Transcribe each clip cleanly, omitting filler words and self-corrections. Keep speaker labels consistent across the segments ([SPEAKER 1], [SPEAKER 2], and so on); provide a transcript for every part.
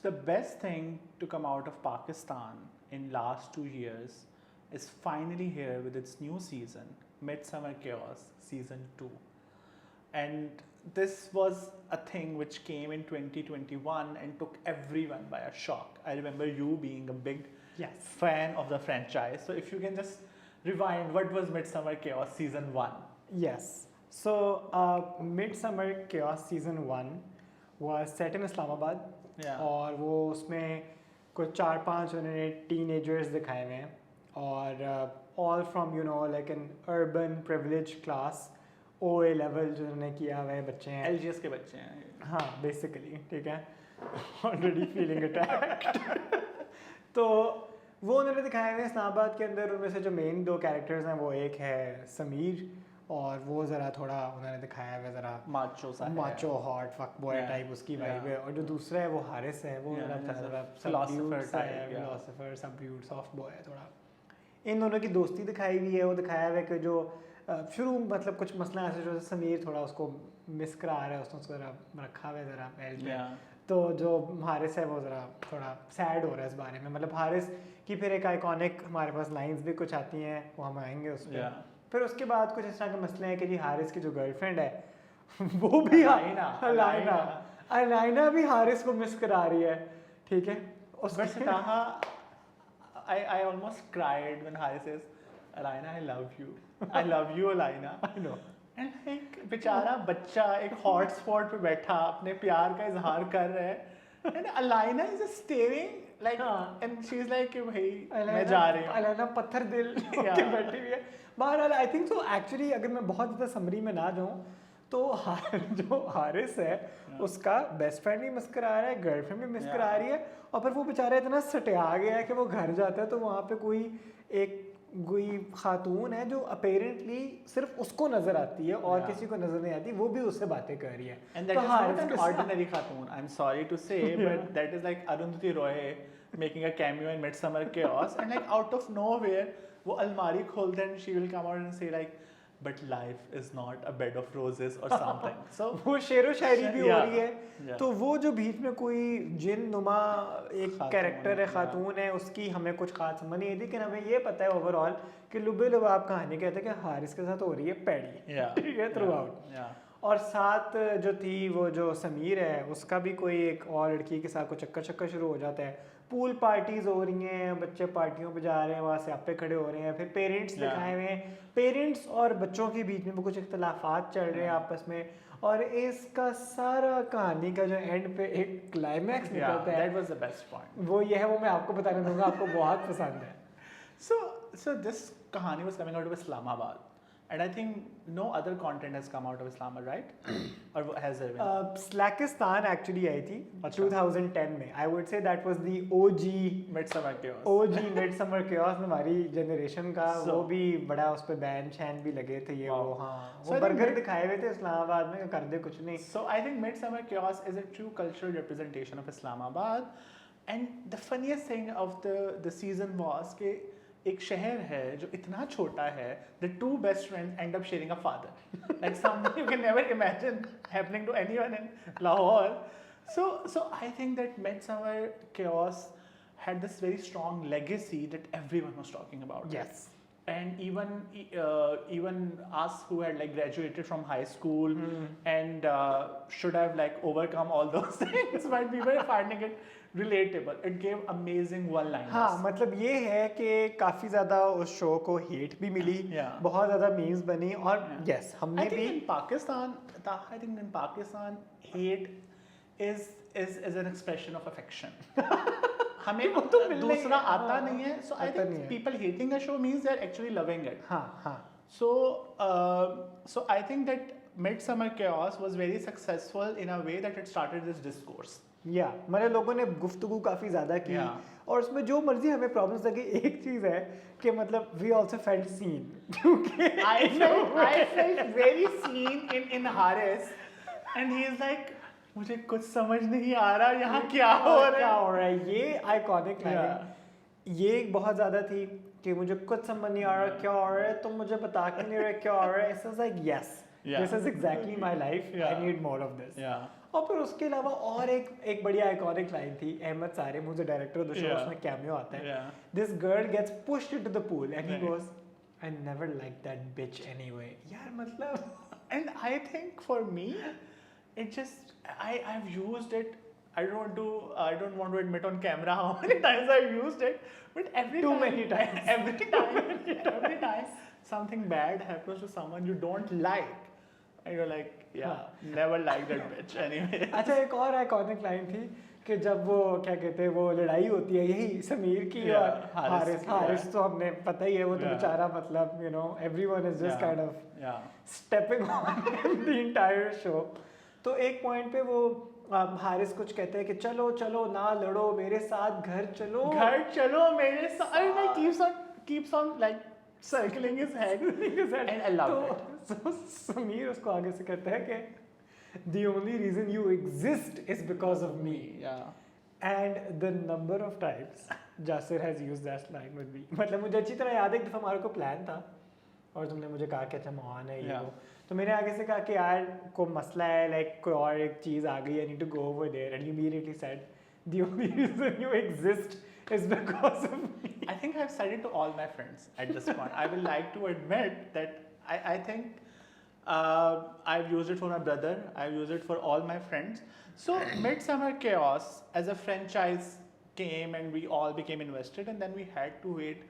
[SPEAKER 1] the best thing to come out of Pakistan in last 2 years is finally here with its new season, Midsummer Chaos season 2. And this was a thing which came in 2021 and took everyone by a shock. I remember you being a big fan of the franchise. So if you can just rewind, what was Midsummer Chaos season 1?
[SPEAKER 2] Yes. So Midsummer Chaos season 1 was set in Islamabad. और वो उसमें कुछ 4-5 उन्होंने teenagers दिखाए हुए हैं और all from like an urban privileged class OA level जो उन्होंने किया हुआ है बच्चे हैं
[SPEAKER 1] LGS के बच्चे हैं
[SPEAKER 2] हाँ बेसिकली ठीक है already feeling attacked तो वो उन्होंने दिखाए हुए हैं इस्लामाबाद के अंदर उनमें से जो मेन 2 कैरेक्टर्स हैं वो एक है समीर और वो ज़रा थोड़ा उन्होंने दिखाया है ज़रा macho hot fuck boy type उसकी वाइब है और जो दूसरा है वो हारिस है वो फिलोसोफर सबड्यूड सॉफ्ट बॉय है थोड़ा इन दोनों की दोस्ती दिखाई हुई है वो दिखाया हुआ है कि जो शुरू मतलब कुछ मसला ऐसे जो समीर थोड़ा उसको मिस करा रहा है उसने उसको ज़रा रखा हुआ है ज़रा एज में तो जो हारिस है वो ज़रा थोड़ा सैड हो रहा है इस बारे में मतलब हारिस की फिर एक आइकॉनिक हमारे पास लाइंस भी कुछ आती हैं वो हम आएंगे उस पर फिर उसके बाद कुछ इस तरह के मसले हैं कि जी हारिस की जो गर्लफ्रेंड है वो भी अलाइना भी हारिस को मिस करा रही है ठीक है
[SPEAKER 1] I almost cried when Haris says Alaina I love you Alaina
[SPEAKER 2] I know
[SPEAKER 1] and like बेचारा बच्चा एक हॉट स्पॉट पे बैठा अपने प्यार का इजहार कर रहा है and Alaina is just staring like and she's like कि भाई मैं जा रही हूँ
[SPEAKER 2] अलाइना पत्थर दिल के बैठी हुई है बहरहाल आई थिंक सो एक्चुअली अगर मैं बहुत ज़्यादा समरी में ना जाऊँ तो जो हारिस है उसका बेस्ट फ्रेंड भी मिस करा रहा है गर्लफ्रेंड भी मिस करा रही है और फिर वो बेचारा इतना सटिया गया है कि वो घर जाता है तो वहाँ पे कोई खातून है जो अपेरेंटली सिर्फ उसको नजर आती है और किसी को नजर नहीं आती वो भी उससे बातें कर रही है
[SPEAKER 1] and that is not an ordinary Khatoon I'm sorry to say but that is like Arundhati Roy making a cameo in Midsummer Chaos and like out of nowhere वो अलमारी खोलते हैं and she will come out and say like but life is not a bed of roses or something so
[SPEAKER 2] वो शेरो शायरी भी हो रही है तो वो जो बीच में कोई जिन नुमा एक कैरेक्टर है खातून है उसकी हमें कुछ खास समझ नहीं आई लेकिन हमें ये पता है ओवरऑल कि लुबे लुबाब कहानी कहते हैं कि हारिस के साथ हो रही है पैड़ी ठीक है थ्रू आउट और साथ जो थी वो जो समीर है उसका भी कोई एक और लड़की के साथ कोई चक्कर शुरू हो जाता है पूल पार्टीज हो रही हैं बच्चे पार्टियों पे जा रहे हैं वहाँ से आपे खड़े हो रहे हैं फिर पेरेंट्स दिखाए हुए हैं पेरेंट्स और बच्चों के बीच में कुछ इख्तलाफात चल रहे हैं आपस में और इसका सारा कहानी का जो एंड पे एक क्लाइमैक्स निकलता है
[SPEAKER 1] that was the best point
[SPEAKER 2] वो ये है वो मैं आपको बताने दूंगा आपको बहुत पसंद है
[SPEAKER 1] so this कहानी was coming out of Islamabad and I think no other content has come out of Islamabad right or has there been
[SPEAKER 2] Slackistan actually आई थी 2010 में I would say that was the OG Midsummer Chaos हमारी generation का वो भी बड़ा उस पे ban शैन भी लगे थे ये वो हाँ वो बर्गर दिखाए हुए थे इस्लामाबाद में कर दे कुछ नहीं
[SPEAKER 1] so I think Midsummer Chaos is a true cultural representation of Islamabad and the funniest thing of the season was कि एक शहर है जो इतना छोटा है the two best friends end up sharing a father like something you can never imagine happening to anyone in Lahore so I think that Midsummer Chaos had this very strong legacy that everyone was talking about
[SPEAKER 2] yes
[SPEAKER 1] and even us who had like graduated from high school and should have like overcome all those things but we were finding it relatable it gave amazing one liners
[SPEAKER 2] हाँ मतलब ये है कि काफी ज्यादा उस show को hate भी मिली बहुत ज्यादा मीम्स बनी और यस हमने भी
[SPEAKER 1] in Pakistan I think in Pakistan hate is an expression of affection हमें दूसरा आता नहीं है so I think people hating a show means they are actually loving it
[SPEAKER 2] हाँ
[SPEAKER 1] so I think that Midsummer Chaos was very successful in a way that it started this discourse
[SPEAKER 2] मतलब लोगों ने गुफ्तगू काफ़ी ज़्यादा की और उसमें जो मर्जी हमें प्रॉब्लम्स लगे एक चीज़ है कि मतलब वी आल्सो फेल्ट सीन क्योंकि
[SPEAKER 1] I felt very seen in Haris and he is like मुझे कुछ समझ नहीं आ रहा यहाँ क्या हो
[SPEAKER 2] रहा है ये आइकॉनिक लाइन ये बहुत ज़्यादा थी कि मुझे कुछ समझ नहीं आ रहा क्या हो रहा है तुम मुझे बता के नहीं रहे क्या हो रहा है it's like yes this is exactly my life I need more of this और फिर उसके अलावा और एक बड़ी आइकॉनिक लाइन थी, अहमद सारे मुझे डायरेक्टर ऑफ द शो, उसमें कैमियो आता है, this girl gets pushed into the pool and he goes I never like that bitch anyway. यार मतलब,
[SPEAKER 1] and I think for me it just I've used it. I don't want to admit on camera how many times I've used it, but
[SPEAKER 2] Too many times.
[SPEAKER 1] every time something bad happens to someone you don't like, and you're like, never like that bitch anyway.
[SPEAKER 2] अच्छा, एक और iconic line थी कि जब वो क्या कहते हैं, वो लड़ाई होती है यही समीर की और हारिस तो हमने पता ही है, वो तो बेचारा मतलब you know everyone is just kind of stepping on the entire show. तो एक पॉइंट पे वो हारिस कुछ कहते हैं कि चलो चलो ना लड़ो, मेरे साथ घर चलो
[SPEAKER 1] मेरे साथ, and keeps on like circling his head and I love it.
[SPEAKER 2] So Sameer उसको आगे से कहता है कि the only reason you exist is because of me. And the number of times Jasir has used that line with me, मतलब मुझे अच्छी तरह याद है, एक दफ़ा हमारे को प्लान था और तुमने मुझे कहा कि अच्छा मोहन है ये वो, तो मैंने आगे से कहा कि यार को मसला है, लाइक कोई और एक चीज़ आ गई, I need to go over there, and you immediately said the only reason you exist is because of me.
[SPEAKER 1] I think I've said it to all my friends at this point. I will like to admit that I think I've used it for my brother, I've used it for all my friends. So Midsummer Chaos as a franchise came and we all became invested, and then we had to wait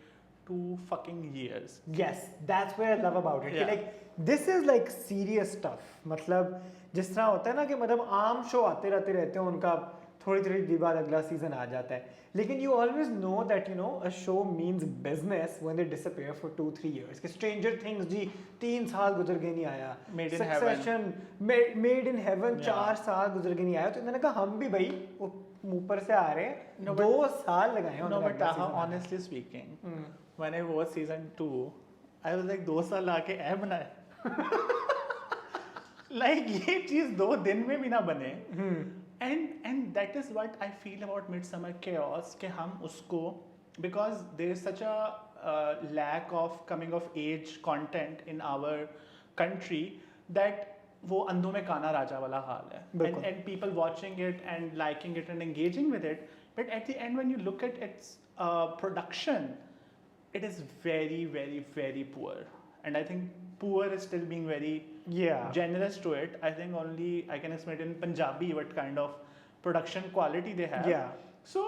[SPEAKER 1] 2 fucking years.
[SPEAKER 2] Yes, that's what I love about it. Like this is like serious stuff. मतलब जिस तरह होता है ना कि मतलब आम show आते रहते हैं, उनका थोड़ी देर बाद अगला सीजन आ जाता है, लेकिन you always know that you know a show means business when they disappear for 2-3 years. कि Stranger Things जी 3 साल गुजर के नहीं आया, Succession Made in Heaven 4 साल गुजर के नहीं आया, तो इन्होंने कहा हम भी भाई ऊपर से आ रहे हैं, 2 साल लगाए हैं।
[SPEAKER 1] No, but honestly speaking, when I watched season 2, I was like 2 साल आके ऐ बनाए like ये चीज़ 2 दिन में भी ना बने। And that is what I feel about Midsummer Chaos, कि हम उसको, because there is such a lack of coming of age content in our country that वो अंधों में काना राजा वाला हाल है, and people watching it and liking it and engaging with it, but at the end when you look at its production, it is very very very poor, and I think poor is still being very generous to it. I think only I can estimate in Punjabi what kind of production quality they have. So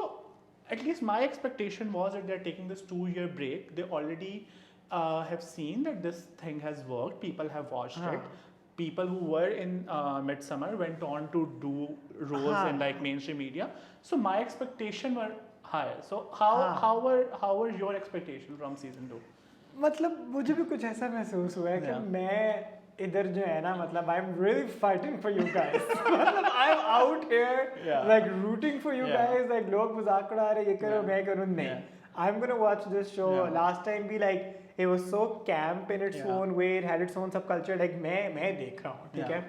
[SPEAKER 1] at least my expectation was that they're taking this 2-year break. They already have seen that this thing has worked. People have watched it. People who were in Midsummer went on to do roles in like mainstream media. So my expectation were higher. So how were your expectations from season 2?
[SPEAKER 2] मतलब मुझे भी कुछ ऐसा महसूस हुआ है कि मैं इधर जो है ना, मतलब I am really fighting for you guys, मतलब I am out here like rooting for you guys, like लोग मजाक उड़ा रहे, ये करो मैं करूँ, नहीं, I am gonna watch this show. Last time भी like it was so camp in its own way, it had its own subculture, like मैं देख रहा हूँ, ठीक है,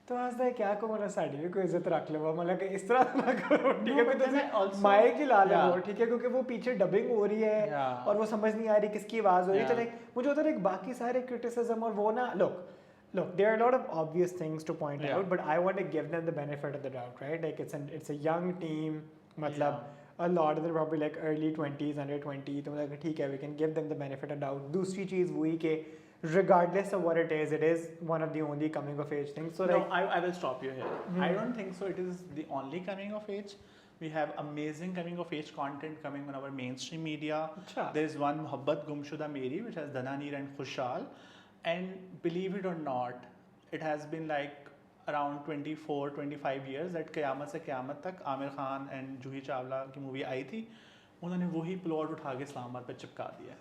[SPEAKER 2] तो आज तक क्या को मतलब साड़ी भी कोई इज्जत रख लो, मतलब कि इस तरह ना करो, ठीक है, तो माइक ही ला लो, ठीक है, क्योंकि वो पीछे डबिंग हो रही है और वो समझ नहीं आ रही किसकी आवाज़ हो रही है, तो लाइक मुझे होता है एक बाकी सारे क्रिटिसिज्म और वो ना, look there are a lot of obvious things to point out, but I want to give them the benefit of the doubt, right? Like it's a young team, matlab a lot of them probably like early 20s, under 20, तो मतलब ठीक है, we can give them the benefit of doubt. दूसरी चीज़ वही कि regardless of what it is one of the only coming of age things. So
[SPEAKER 1] no,
[SPEAKER 2] like,
[SPEAKER 1] I will stop you here. I don't think so. It is the only coming of age. We have amazing coming of age content coming on our mainstream media. There is one Mohabbat Gumshuda Meri which has Dananir and Khushal, and believe it or not, it has been like around 24-25 years that क़यामत से क़यामत तक Aamir Khan and Juhi Chawla की movie आई थी, उन्होंने वही plot उठा के इस्लामाबाद पे चिपका दिया,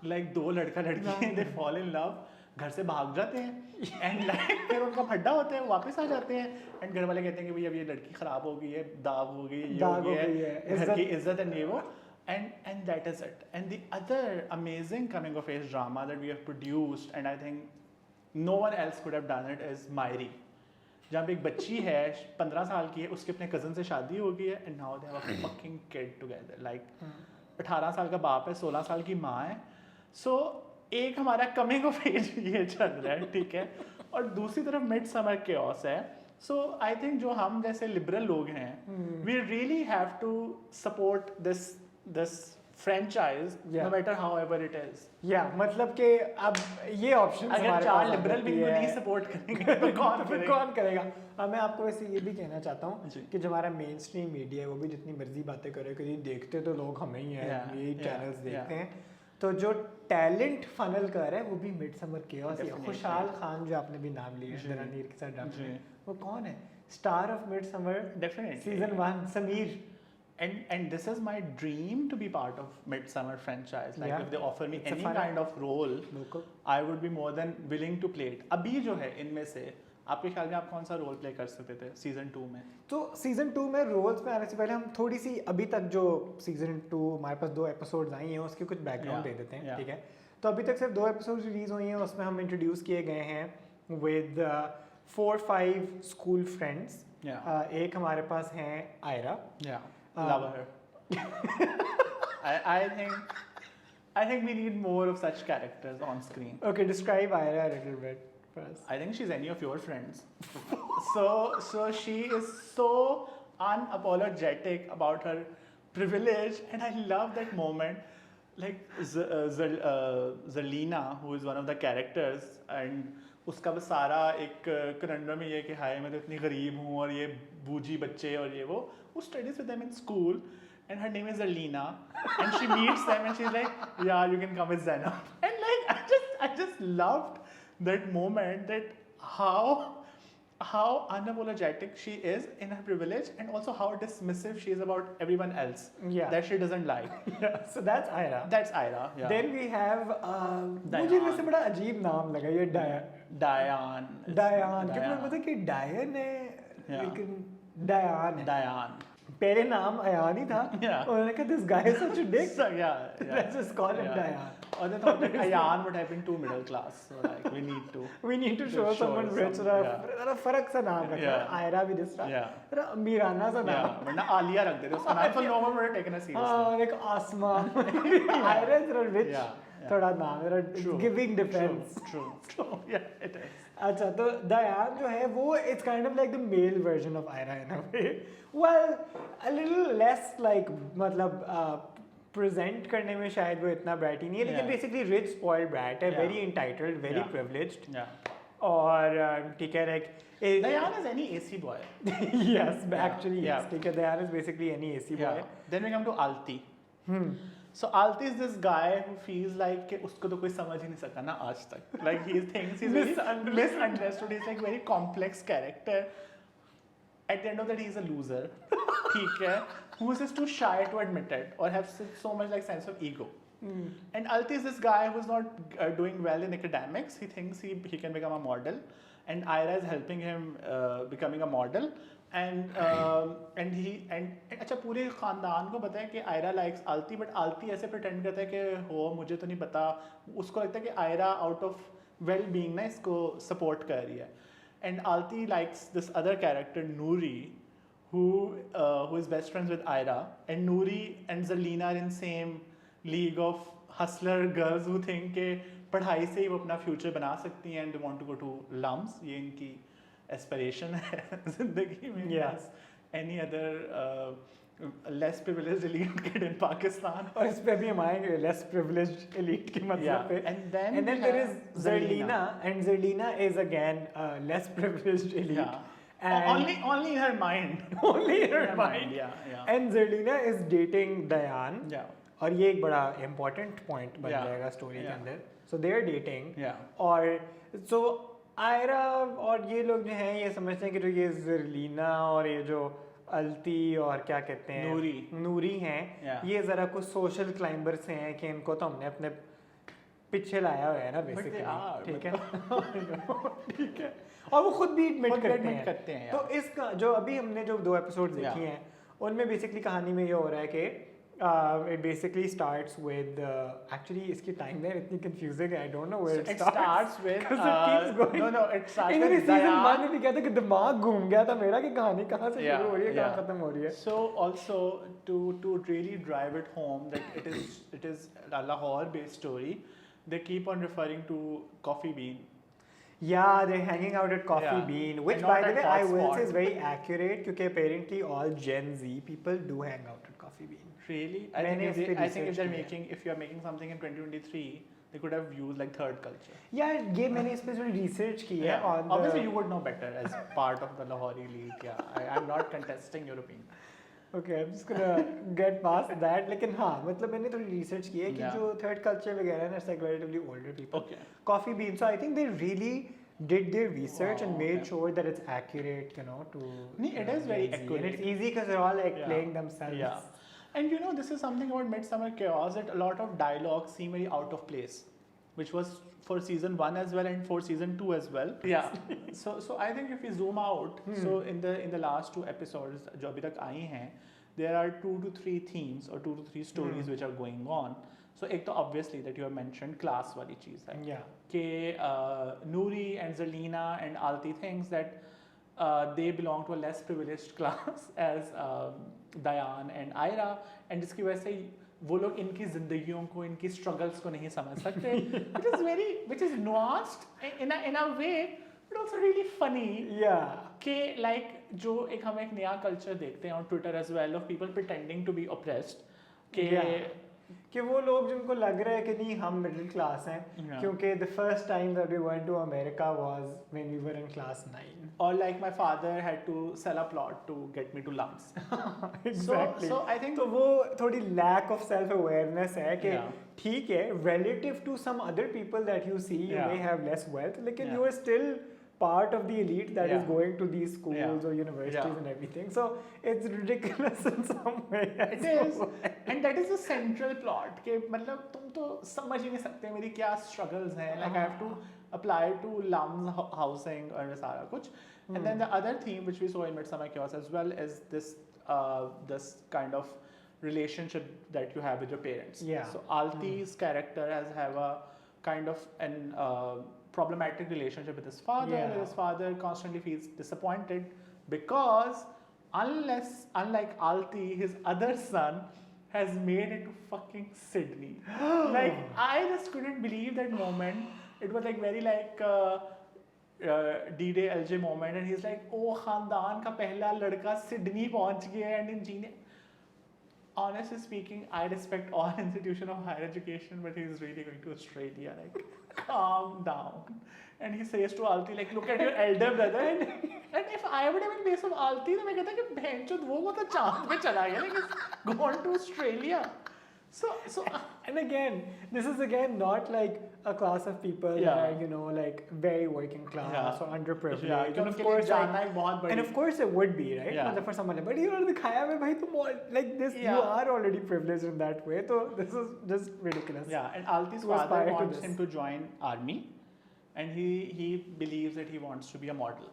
[SPEAKER 1] लाइक 2 लड़का लड़की दे फॉल इन लव, घर से भाग जाते हैं एंड लाइक फिर उनका फड्डा होता है, वापस आ जाते हैं एंड घर वाले कहते हैं कि भाई अब ये लड़की ख़राब हो गई है, दाग हो गई है, ये हो गई है, घर की इज्जत एंड ये वो, and that is it. And the other amazing coming of age drama that we have produced, and I think no one else could have done it, is Mairi, जहाँ पे एक बच्ची है 15 साल की है, उसके अपने कज़न से शादी हो गई है, and now they have a fucking kid together, like 18 साल का बाप है, 16 साल की माँ है. So एक हमारा कमिंग ऑफ एज ये चल रहा है, ठीक है, और दूसरी तरफ मिडसमर केओस है. So I think जो हम जैसे liberal लोग हैं, we really have to support this franchise, no matter however it is.
[SPEAKER 2] मतलब कि अब ये ऑप्शन
[SPEAKER 1] अगर चार लिबरल भी इनको नहीं सपोर्ट करेंगे तो
[SPEAKER 2] कौन करेगा? मैं आपको वैसे ये भी कहना चाहता हूँ कि जो हमारा मेन स्ट्रीम मीडिया है वो भी जितनी मर्जी बातें करे कि देखते तो लोग हमें ही हैं, यही चैनल्स देखते हैं, तो जो टैलेंट फनल कर रहा है वो भी मिडसमर केओस है। खुशहाल खान जो आपने भी नाम लिया दरानीर के साथ डांस में, वो कौन है? Star of midsummer season 1 Sameer.
[SPEAKER 1] And this is my dream to be part of Midsummer franchise. Like if they offer me any kind of role, I would be more than willing to play it. अभी जो है इनमें से आपके ख्याल में आप कौन सा रोल प्ले कर सकते थे सीजन 2 में?
[SPEAKER 2] तो सीजन 2 में रोल्स पे आने से पहले हम थोड़ी सी अभी तक जो सीजन 2 हमारे पास 2 एपिसोड्स आई हैं उसके कुछ बैकग्राउंड दे देते हैं, ठीक है? तो अभी तक सिर्फ 2 एपिसोड्स रिलीज हुई हैं, उसमें हम इंट्रोड्यूस किए गए हैं विद 4-5 स्कूल फ्रेंड्स। एक हमारे पास हैं Ayra,
[SPEAKER 1] love her. I think we need more of such characters on screen.
[SPEAKER 2] Okay, describe Ira a little bit for us.
[SPEAKER 1] I think she's any of your friends. so she is so unapologetic about her privilege, and I love that moment. Like Zerlina, who is one of the characters, and उसका बस सारा एक conundrum ये कि हाय मैं तो इतनी गरीब हूँ और ये बूझी बच्चे और ये वो studies with them in school, and her name is Zerlina, and she meets them and she's like, yeah, you can come with Zena, and like I just loved that moment, that how unapologetic she is in her privilege, and also how dismissive she is about everyone else that she doesn't like.
[SPEAKER 2] So that's Ira. Then we have मुझे वैसे बड़ा अजीब नाम लगा ये Diane क्योंकि मुझे पता कि Diane है लेकिन Diane पहले नाम अयान ही था, उन्होंने कहा this guy is such a dick, let's just call him Diane.
[SPEAKER 1] Or they thought that Ayan would have been too middle class, so like we need to
[SPEAKER 2] show someone rich, जरा फर्क सा नाम रखा, आयरा भी जिस तरह जरा अमीराना सा नाम,
[SPEAKER 1] वरना आलिया रख देते उसका नाम, so no one would have taken us seriously.
[SPEAKER 2] एक आसमा, आयरा जरा rich थोड़ा नाम, जरा giving defense.
[SPEAKER 1] True, yeah, it is.
[SPEAKER 2] अच्छा, तो Diane जो है वो it's kind of like the male version of Ira in a way. Well, a little less like मतलब प्रेजेंट करने में शायद वो इतना ब्राइट ही नहीं है, लेकिन बेसिकली रिच स्पॉइल्ड ब्राइट है, वेरी एंटाइटल्ड, वेरी प्रिविलेज्ड, और ठीक है like
[SPEAKER 1] Diane is any AC boy.
[SPEAKER 2] Yes, actually yes, ठीक है, Diane is basically any AC boy.
[SPEAKER 1] Then we come to Alti. So Alti is this guy who feels like कि उसको तो कोई समझ ही नहीं सका ना आज तक. Like he thinks he's very misunderstood. He's like very complex character. At the end of that, he's a loser. ठीक है, who is just too shy to admit it or have so much like sense of ego. And Alti is this guy who's not doing well in academics. He thinks he can become a model, and Ira is helping him becoming a model. And अच्छा पूरे खानदान को पता है कि Ayra likes Alti, but Alti ऐसे pretend करता है कि हो मुझे तो नहीं पता, उसको लगता है कि आयरा out of well-being ना इसको support कर रही है. And Alti likes this other character Noori, who is best friends with Ira, and Noori and Zerlina are in same league of hustler girls who think कि पढ़ाई से ही वो अपना future बना सकती हैं, and they want to go to LUMS. ये इनकी aspiration है जिंदगी में. Yes. Any other less privileged elite kid in Pakistan.
[SPEAKER 2] और इस पे भी हम आएंगे less privileged elite के मतलब पे.
[SPEAKER 1] And then
[SPEAKER 2] there is Zerlina, and Zerlina is again less privileged elite.
[SPEAKER 1] Yeah. And only in her mind.
[SPEAKER 2] Only in her mind.
[SPEAKER 1] Yeah.
[SPEAKER 2] And Zerlina is dating Diane.
[SPEAKER 1] Yeah.
[SPEAKER 2] और ये एक बड़ा important point बन जाएगा story के अंदर. So they are dating.
[SPEAKER 1] Yeah.
[SPEAKER 2] और so Ayra और ये लोग जो हैं ये समझते हैं कि जो ये ज़रलीना और ये जो अल्ती और क्या कहते हैं नूरी हैं, ये ज़रा कुछ सोशल क्लाइंबर्स हैं कि इनको तो हमने अपने पीछे लाया हुआ है ना बेसिकली, ठीक है. ठीक है, और वो खुद भी एडमिट करते हैं. तो इसका जो अभी हमने जो 2 एपिसोड देखी हैं उनमें बेसिकली कहानी में ये हो रहा है कि it basically starts with actually इसकी timeline इतनी confusing है, I don't know where it starts
[SPEAKER 1] with
[SPEAKER 2] because it keeps going.
[SPEAKER 1] No, it starts
[SPEAKER 2] with
[SPEAKER 1] Diane.
[SPEAKER 2] season 1 में भी कहते कि दिमाग घूम गया था मेरा कि कहानी कहाँ से शुरू हो रही है कहाँ खत्म हो रही है.
[SPEAKER 1] So also to really drive it home that it is a Lahore based story, they keep on referring to Coffee Bean.
[SPEAKER 2] Yeah, they're hanging out at Coffee
[SPEAKER 1] Yeah.
[SPEAKER 2] Bean, which
[SPEAKER 1] And
[SPEAKER 2] by
[SPEAKER 1] not
[SPEAKER 2] the
[SPEAKER 1] at
[SPEAKER 2] way I will
[SPEAKER 1] Hotspot.
[SPEAKER 2] say is very accurate because apparently all Gen Z people do hang out at Coffee Bean.
[SPEAKER 1] Really?
[SPEAKER 2] मैंने इस पे
[SPEAKER 1] I think if
[SPEAKER 2] research
[SPEAKER 1] they're
[SPEAKER 2] किया है.
[SPEAKER 1] making, if you're making something in 2023, they could have used like third culture.
[SPEAKER 2] Yeah, ये मैंने इस पे थोड़ी research की है on
[SPEAKER 1] Obviously,
[SPEAKER 2] the.
[SPEAKER 1] you would know better as part of the Lahori elite. Yeah, I'm not contesting your opinion.
[SPEAKER 2] Okay, I'm just gonna get past that. लेकिन हाँ, मतलब मैंने थोड़ी research की है कि
[SPEAKER 1] Yeah.
[SPEAKER 2] जो third culture वगैरह है, it's like relatively older people.
[SPEAKER 1] Okay.
[SPEAKER 2] Coffee Bean. So I think they really did their research and made
[SPEAKER 1] okay.
[SPEAKER 2] sure that it's accurate, you know, to.
[SPEAKER 1] Nee, it is very
[SPEAKER 2] Gen Z.
[SPEAKER 1] accurate.
[SPEAKER 2] And it's easy because they're all like
[SPEAKER 1] Yeah.
[SPEAKER 2] playing themselves.
[SPEAKER 1] Yeah. And you know, this is something about Midsummer Chaos that a lot of dialogue seem very out of place, which was for season 1 as well and for season 2 as well. Yeah. so I think if we zoom out, so in the last 2 episodes जो अभी तक आई हैं, there are 2 to 3 themes or 2 to 3 stories which are going on. So एक तो obviously that you have mentioned class वाली चीज़ है.
[SPEAKER 2] Yeah.
[SPEAKER 1] कि Noori and Zalina and Alti thinks that they belong to a less privileged class as Dayan and Ira, and जिसकी वजह से वो लोग इनकी जिंदगियों को, इनकी struggles को नहीं समझ सकते, which is nuanced in a way, but also really funny.
[SPEAKER 2] Yeah.
[SPEAKER 1] कि like जो एक हम एक नया culture देखते हैं on Twitter as well of people pretending to be oppressed, कि
[SPEAKER 2] कि वो लोग जिनको लग रहा है कि नहीं हम मिडिल क्लास हैं क्योंकि the first time that we went to America was when we were in class 9
[SPEAKER 1] or like my father had to sell a plot to get me to lumps.
[SPEAKER 2] Exactly.
[SPEAKER 1] So I think
[SPEAKER 2] तो वो थोड़ी lack of self awareness है कि
[SPEAKER 1] Yeah.
[SPEAKER 2] ठीक है relative to some other people that you see you
[SPEAKER 1] Yeah.
[SPEAKER 2] may have less wealth लेकिन
[SPEAKER 1] Yeah.
[SPEAKER 2] you are still part of the elite that is
[SPEAKER 1] Yeah.
[SPEAKER 2] going to these schools
[SPEAKER 1] Yeah.
[SPEAKER 2] or universities
[SPEAKER 1] Yeah.
[SPEAKER 2] and everything, so it's ridiculous in some way.
[SPEAKER 1] it is, and that is the central plot कि मतलब तुम तो समझ ही नहीं सकते मेरी क्या struggles हैं, like I have to apply to LUMS housing और सारा कुछ. And then the other theme which we saw in Midsummer Chaos as well is this kind of relationship that you have with your parents.
[SPEAKER 2] Yeah.
[SPEAKER 1] So Alti's character have a kind of an problematic relationship with his father.
[SPEAKER 2] Yeah.
[SPEAKER 1] His father constantly feels disappointed because unlike Alti, his other son has made it to fucking Sydney. Like I just couldn't believe that moment. It was like very like D-Day LJ moment, and he's like, "Oh, खानदान का पहला लड़का Sydney पहुंच गया and engineer." Honestly speaking, I respect all institution of higher education, but he's really going to Australia. Like, calm down. And he says to Alti, like, look at your elder brother. And if I would have been based on Alti, then I कहता कि बहनचोद वो तो चांद पे चला गया, like, he's gone to Australia. So
[SPEAKER 2] and again, this is again not like a class of people that are, you know, like very working class or underprivileged.
[SPEAKER 1] Yeah,
[SPEAKER 2] And of course,
[SPEAKER 1] जानना एक बहुत बड़ी.
[SPEAKER 2] and of course it would be, right?
[SPEAKER 1] Yeah.
[SPEAKER 2] मतलब for someone like, but you are दिखाया है भाई तुम like this, you
[SPEAKER 1] Yeah.
[SPEAKER 2] are already privileged in that way. So this is just ridiculous.
[SPEAKER 1] Yeah, and Alti's
[SPEAKER 2] To aspire
[SPEAKER 1] father
[SPEAKER 2] to
[SPEAKER 1] wants
[SPEAKER 2] this.
[SPEAKER 1] him to join army, and he believes that he wants to be a model.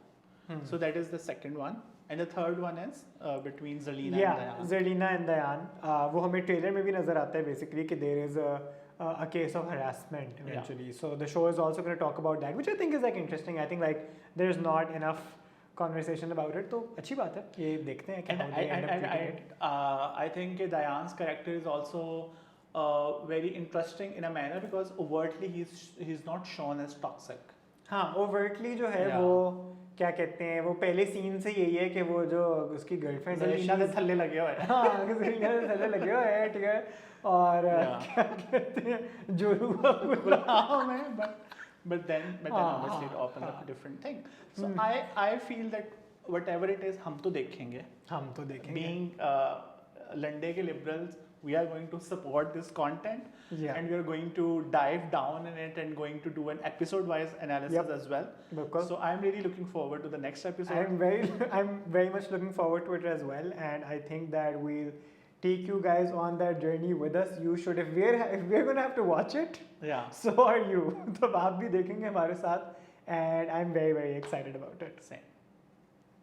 [SPEAKER 1] So that is the second one, and the third one is between Zalina
[SPEAKER 2] Yeah,
[SPEAKER 1] and Dayan.
[SPEAKER 2] Zalina and Dayan. वो हमें trailer में भी नजर आता है basically कि there is a case of harassment eventually. So the show is also going to talk about that, which I think is like interesting. I think like there's not enough conversation about it. तो अच्छी बात है. ये देखते हैं कि how they end up treating it.
[SPEAKER 1] I think Dayan's character is also very interesting in a manner because overtly he's not shown as toxic.
[SPEAKER 2] हाँ, overtly जो है
[SPEAKER 1] Yeah.
[SPEAKER 2] वो क्या कहते हैं वो पहले सीन से यही है कि वो जो उसकी गर्लफ्रेंड है
[SPEAKER 1] Zalina के थल्ले लगे हुए हैं.
[SPEAKER 2] हाँ Zalina के थल्ले लगे हुए हैं ठीक है और क्या कहते हैं जोरुआ
[SPEAKER 1] गुलाम है, but then obviously it opens up a different thing. So I feel that whatever it is हम तो देखेंगे.
[SPEAKER 2] हम तो देखेंगे.
[SPEAKER 1] Being Landay के liberals, we are going to support this content, and we are going to dive down in it and going to do an episode-wise analysis as well.
[SPEAKER 2] Because
[SPEAKER 1] So I'm really looking forward to the next episode.
[SPEAKER 2] I'm very much looking forward to it as well, and I think that we'll take you guys on that journey with us. You should, if we're gonna have to watch it,
[SPEAKER 1] Yeah,
[SPEAKER 2] so are you. तो आप भी देखेंगे हमारे साथ, and I'm very excited about it.
[SPEAKER 1] same.